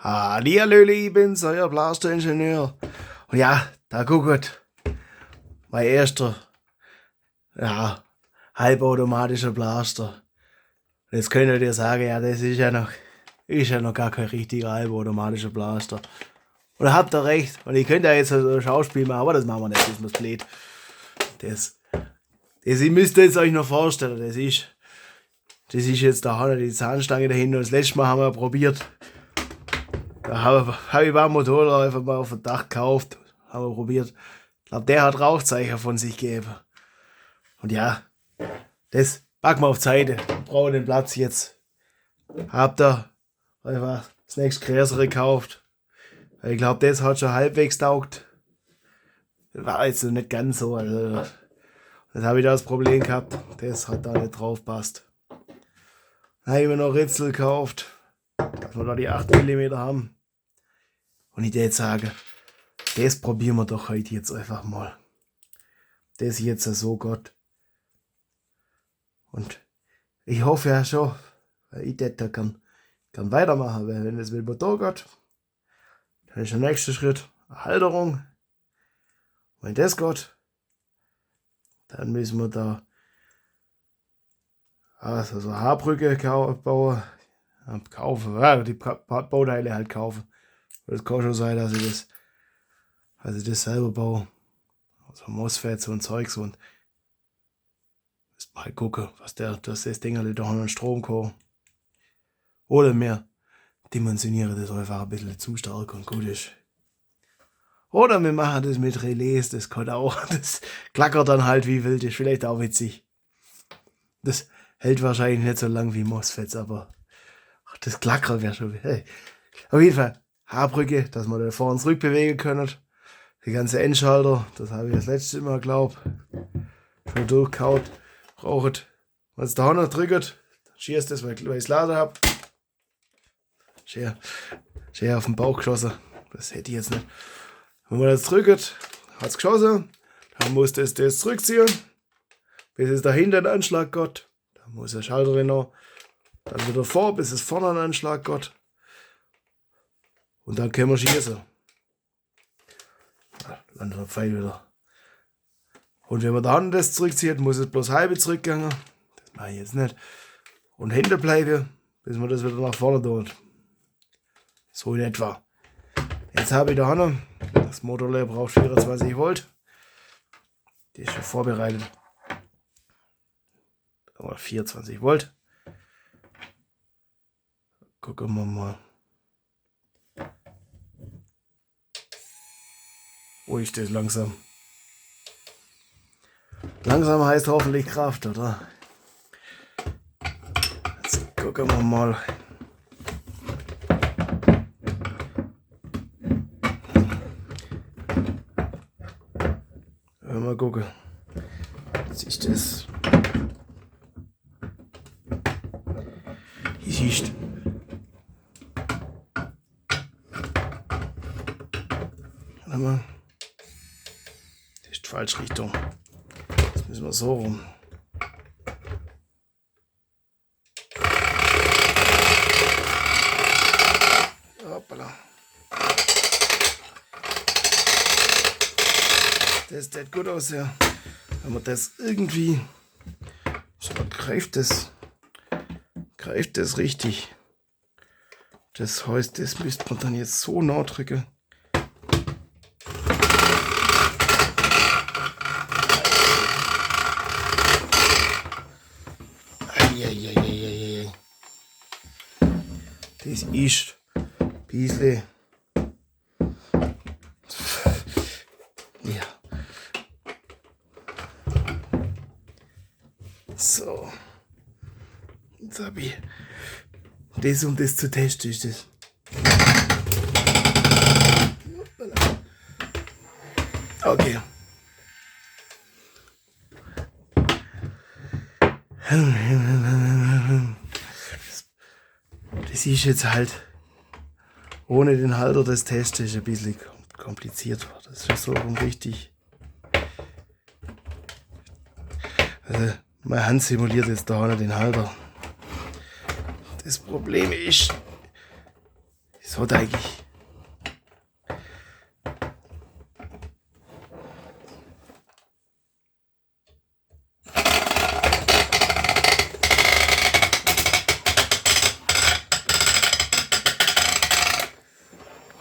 Hallihallöle, ich bin's, euer Blasteringenieur. Und ja, da guckt, mein erster, halbautomatischer Blaster. Und jetzt könnt ihr sagen, ja, das ist ja noch gar kein richtiger halbautomatischer Blaster. Und da habt ihr recht. Und ich könnte ja jetzt so ein Schauspiel machen, aber das machen wir nicht, das ist mir blöd. Das ihr müsst jetzt euch noch vorstellen, das ist jetzt da die Zahnstange dahinter. Das letzte Mal haben wir probiert. Da habe ich beim Motorläufer mal auf dem Dach gekauft. Haben wir probiert. Ich glaube, der hat Rauchzeichen von sich gegeben. Und ja, das packen wir auf die Seite. Wir brauchen den Platz jetzt. Habt ihr einfach das nächste größere gekauft. Ich glaube, das hat schon halbwegs taugt. Das war jetzt nicht ganz so. Also, das habe ich da das Problem gehabt. Das hat da nicht drauf passt. Dann habe ich mir noch Ritzel gekauft, dass wir da die 8 mm haben. Und ich würde sagen, das probieren wir doch heute jetzt einfach mal. Das jetzt so Gott. Und ich hoffe ja schon, weil ich das da kann weitermachen, weil wenn es mit dem Motor geht, dann ist der nächste Schritt eine Halterung. Und wenn das geht, dann müssen wir da so eine Haarbrücke bauen, die Bauteile halt kaufen. Das kann schon sein, dass ich das selber baue. Also MOSFETs und Zeugs und mal gucken, was das Ding halt da an Strom kann. Oder mehr dimensionieren das einfach ein bisschen zu stark und gut ist. Oder wir machen das mit Relais, das kann auch, das klackert dann halt wie wild, ist vielleicht auch witzig. Das hält wahrscheinlich nicht so lang wie MOSFETs, aber das Klackern wäre schon, hey. Auf jeden Fall Haarbrücke, dass wir da vor und zurück bewegen können. Die ganze Endschalter, das habe ich das letzte Mal, glaube ich, schon durchgehauen. Braucht, wenn es da noch drückt, dann schießt das, weil ich es laden habe. Schön auf den Bauch geschossen. Das hätte ich jetzt nicht. Wenn man das drückt, hat es geschossen. Dann muss das zurückziehen, bis es dahinter einen Anschlag geht. Dann muss der Schalter noch. Dann wieder vor, bis es vorne einen Anschlag geht. Und dann können wir schießen. Landet der Pfeil wieder. Und wenn man da das zurückzieht, muss es bloß halbe zurückgehen. Das mache ich jetzt nicht. Und hinten bleiben, bis man das wieder nach vorne tut. So in etwa. Jetzt habe ich da noch. Das Motorlab braucht 24 Volt. Die ist schon vorbereitet. Aber 24 Volt. Gucken wir mal. Wo ist das langsam? Langsam heißt hoffentlich Kraft, oder? Jetzt gucken wir mal. Mal gucken. Was ist das? Hier ist. Warte mal. Das ist die falsche Richtung. Jetzt müssen wir so rum. Hoppala. Das sieht gut aus, ja. Wenn man das irgendwie. So, greift das richtig. Das heißt, das müsste man dann jetzt so nah drücken. Das ist ein bisschen. Ja. So. Jetzt habe ich das, um das zu testen, ist das. Okay. Das ist jetzt halt ohne den Halter des Tests ist ein bisschen kompliziert. Das ist so richtig. Also, meine Hand simuliert jetzt da nicht den Halter. Das Problem ist, So dreckig.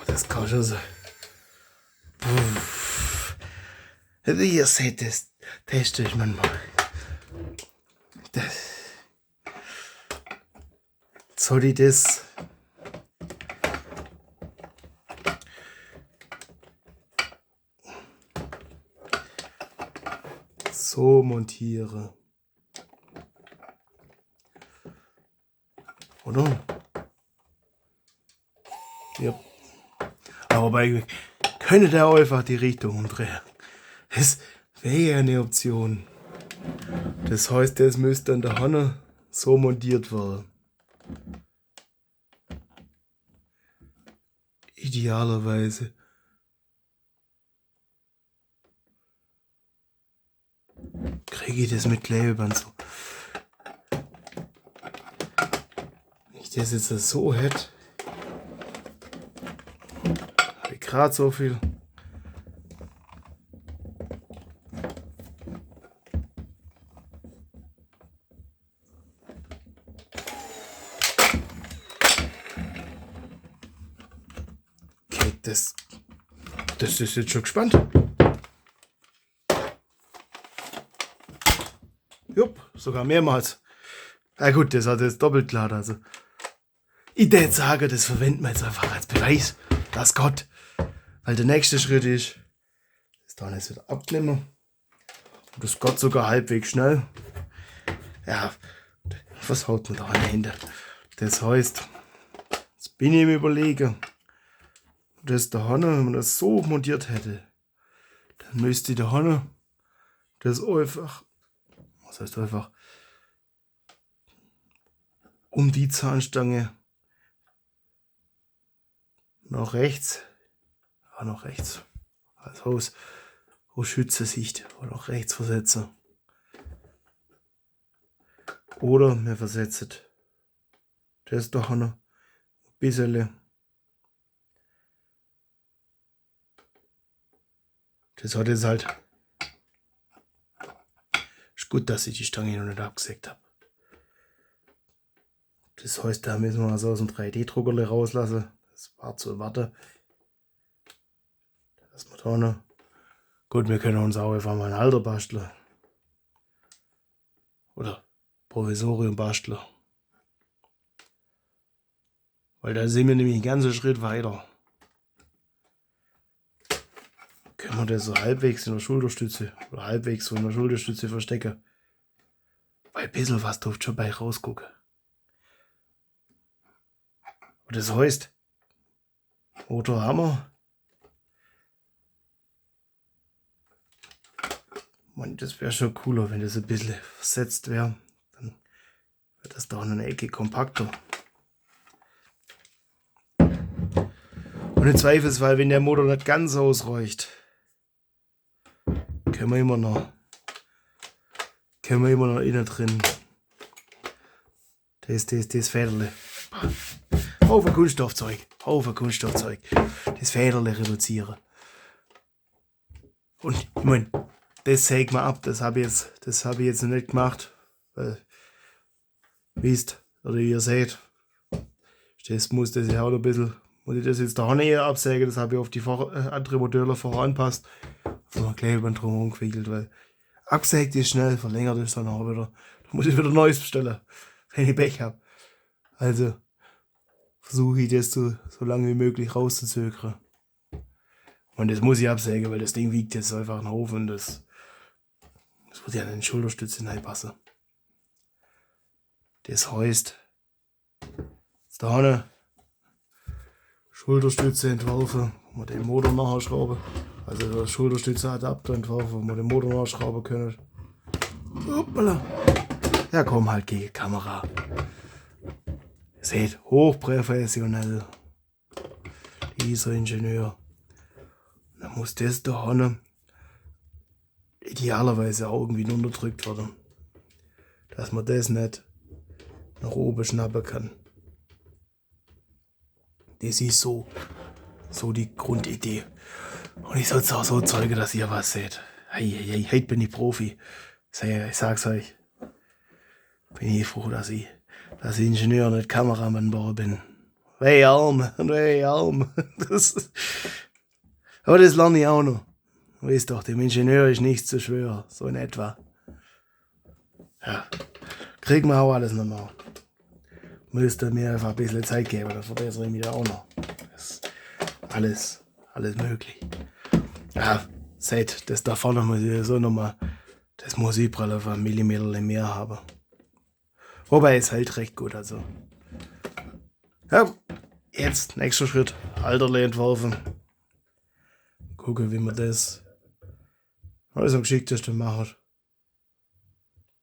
Das kann schon so. Ihr seht, das teste ich manchmal. Soll ich das so montieren? Oder? Ja. Aber bei könnte der einfach die Richtung umdrehen. Das wäre eine Option. Das heißt, das müsste an der Hanne so montiert werden. Idealerweise. Kriege ich das mit Klebeband so. Wenn ich das jetzt so hätte, habe ich gerade so viel. Okay, das ist jetzt schon gespannt. Jupp, sogar mehrmals. Na gut, das hat jetzt doppelt klar. Also, ich würde sagen, das verwenden wir jetzt einfach als Beweis, dass Gott. Weil der nächste Schritt ist, das da jetzt wieder abklemmen. Und das Gott sogar halbwegs schnell. Ja, was haut man da an die Hände? Das heißt, jetzt bin ich im Überlegen, dass der Hanne, wenn man das so montiert hätte, dann müsste der Hanne das einfach. Das heißt einfach um die Zahnstange nach rechts, ja, nach rechts, also aus Schützesicht oder nach rechts versetzen. Oder wir versetzen das doch noch ein bisschen. Das hat jetzt halt. Ist gut, dass ich die Stange noch nicht abgesägt habe. Das heißt, da müssen wir also aus dem 3D-Druckerle rauslassen. Das war zu erwarten. Dass wir da noch. Gut, wir können uns auch einfach mal ein Halter basteln. Oder Provisorium basteln. Weil da sind wir nämlich einen ganzen Schritt weiter. Können wir das so halbwegs in der Schulterstütze oder halbwegs so in der Schulterstütze verstecken. Weil ein bisschen was dürfte schon bei rausgucken. Und das heißt, oder Hammer. Man, das wäre schon cooler, wenn das ein bisschen versetzt wäre. Dann wird das da in einer Ecke kompakter. Und im Zweifelsfall, wenn der Motor nicht ganz ausreicht, können wir immer noch innen drin das Federle. Haufen Kunststoffzeug. Das Federle reduzieren. Und ich meine, das sägt man ab. Das habe ich jetzt noch nicht gemacht. Weil, wisst, oder wie ihr seht, das muss das ja auch ein bisschen. Muss ich das jetzt da nicht absägen, das habe ich auf die andere Modelle voranpasst. Auf ein Klebeband drumherum gewickelt, weil abgesägt ist schnell, verlängert ist dann auch wieder. Da muss ich wieder Neues bestellen, wenn ich Pech habe. Also versuche ich das so lange wie möglich rauszuzögern. Und das muss ich absägen, weil das Ding wiegt jetzt einfach einen Haufen und das wird ja in den Schulterstütze reinpassen. Das heißt, jetzt da vorne Schulterstütze entworfen, wo wir den Motor nachher schrauben. Also der Schulterstütze-Adapter entworfen, wo wir den Motor nachher schrauben können. Hoppala. Ja, komm halt gegen die Kamera. Ihr seht, hochprofessionell. Dieser Ingenieur. Dann muss das da vorne idealerweise auch irgendwie unterdrückt werden. Dass man das nicht nach oben schnappen kann. Das ist so die Grundidee. Und ich soll es auch so zeigen, dass ihr was seht. Hey, heute bin ich Profi. Ich sag's euch. Bin ich froh, dass ich Ingenieur und nicht Kameramann bin. Weh arm. Aber das lerne ich auch noch. Weißt doch, dem Ingenieur ist nichts zu schwer. So in etwa. Ja. Kriegen wir auch alles noch mal. Müsste mir einfach ein bisschen Zeit geben, dann verbessere ich mich da auch noch. Das ist alles möglich. Ja, seht, das da vorne muss ich so nochmal, das muss ich auf einen Millimeter mehr haben. Wobei es hält recht gut, also. Ja, jetzt, nächster Schritt, Halterle entwerfen. Gucken, wie man das alles am geschicktesten macht.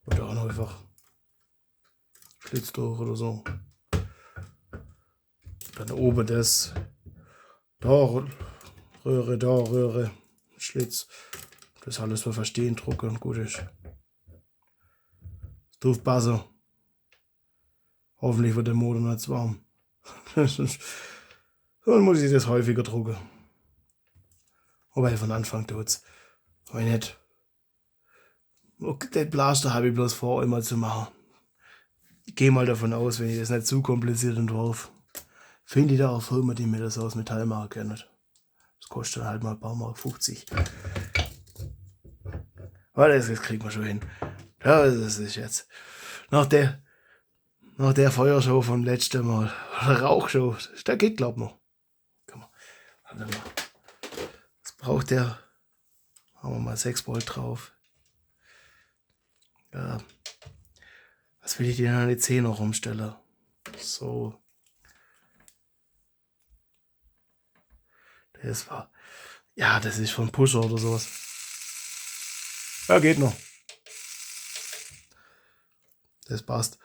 Oder auch noch einfach Schlitz durch oder so. Dann oben das. Da Röhre, Schlitz. Das alles für verstehen, drucken und gut ist. Das darf passen. Hoffentlich wird der Motor nicht zu warm. Dann muss ich das häufiger drucken. Wobei von Anfang tut's. Aber nicht. Den Blaster habe ich bloß vor, immer zu machen. Ich gehe mal davon aus, wenn ich das nicht zu kompliziert entwerfe, finde ich da auch Firmen, die mir das aus Metallmark kennen. Das kostet dann halt mal ein paar Mark 50. Aber das kriegen wir schon hin. Ja, das ist jetzt. Nach der Feuershow vom letzten Mal. Oder Rauchshow. Das geht, glaub ich, noch. Warte mal. Was braucht der? Haben wir mal 6 Volt drauf. Ja. Was will ich denn an die 10 noch rumstellen? So. Das war. Ja, das ist von Pusher oder sowas. Ja, geht noch. Das passt.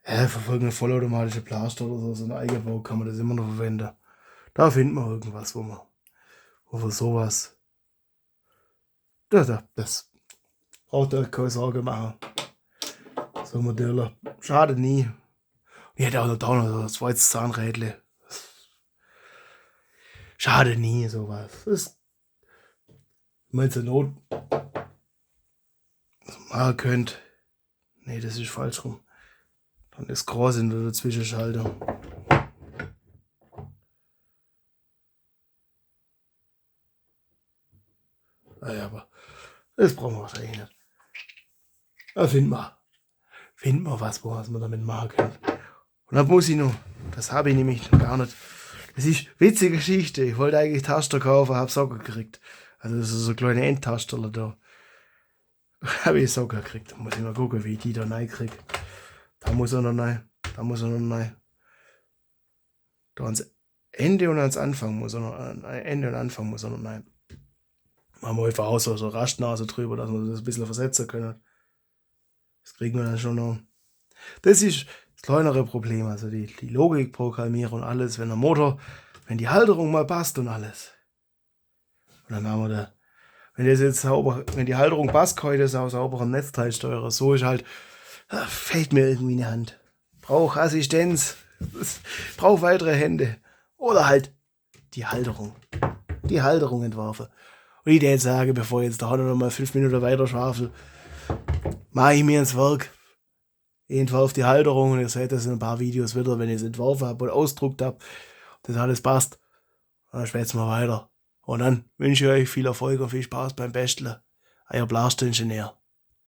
Ja, für irgendeine vollautomatische Blaster oder so ein Eigenbau kann man das immer noch verwenden. Da findet man irgendwas, wo wir sowas. Das braucht ihr keine Sorge machen. So Modelle. Schade nie. Ich hätte auch noch da noch so ein zweites Zahnrädle. Schade nie, sowas. Das meinst du Not machen könnt. Nee, das ist falsch rum. Dann ist groß in der Zwischenschaltung. Naja, aber das brauchen wir wahrscheinlich nicht. Da finden wir was wir damit machen können. Und dann muss ich noch, das habe ich nämlich noch gar nicht. Das ist eine witzige Geschichte. Ich wollte eigentlich Taster kaufen, habe Socken gekriegt. Also das ist so kleine Endtasterler da. Habe ich Socken gekriegt. Da muss ich mal gucken, wie ich die da rein kriege. Da muss er noch rein. Da ans Ende und ans Anfang muss er noch rein. Machen wir einfach auch so Rastnase drüber, dass wir das ein bisschen versetzen können. Das kriegen wir dann schon noch. Das ist das kleinere Problem, also die Logik programmieren und alles, wenn die Halterung mal passt und alles. Und dann haben wir da, wenn die Halterung passt, kann ich das auch sauber am Netzteil steuern. So ist halt, fällt mir irgendwie in die Hand. Brauche Assistenz, brauche weitere Hände. Oder halt die Halterung entwerfen. Und ich jetzt sage, bevor ich jetzt da noch mal 5 Minuten weiter schwafel, mache ich mir ins Werk. Ich entwerfe die Halterung und ihr seht das in ein paar Videos wieder, wenn ich es entworfen habe und ausgedruckt habe, das alles passt. Und dann schwätzen wir weiter. Und dann wünsche ich euch viel Erfolg und viel Spaß beim Basteln. Euer Blaster-Ingenieur.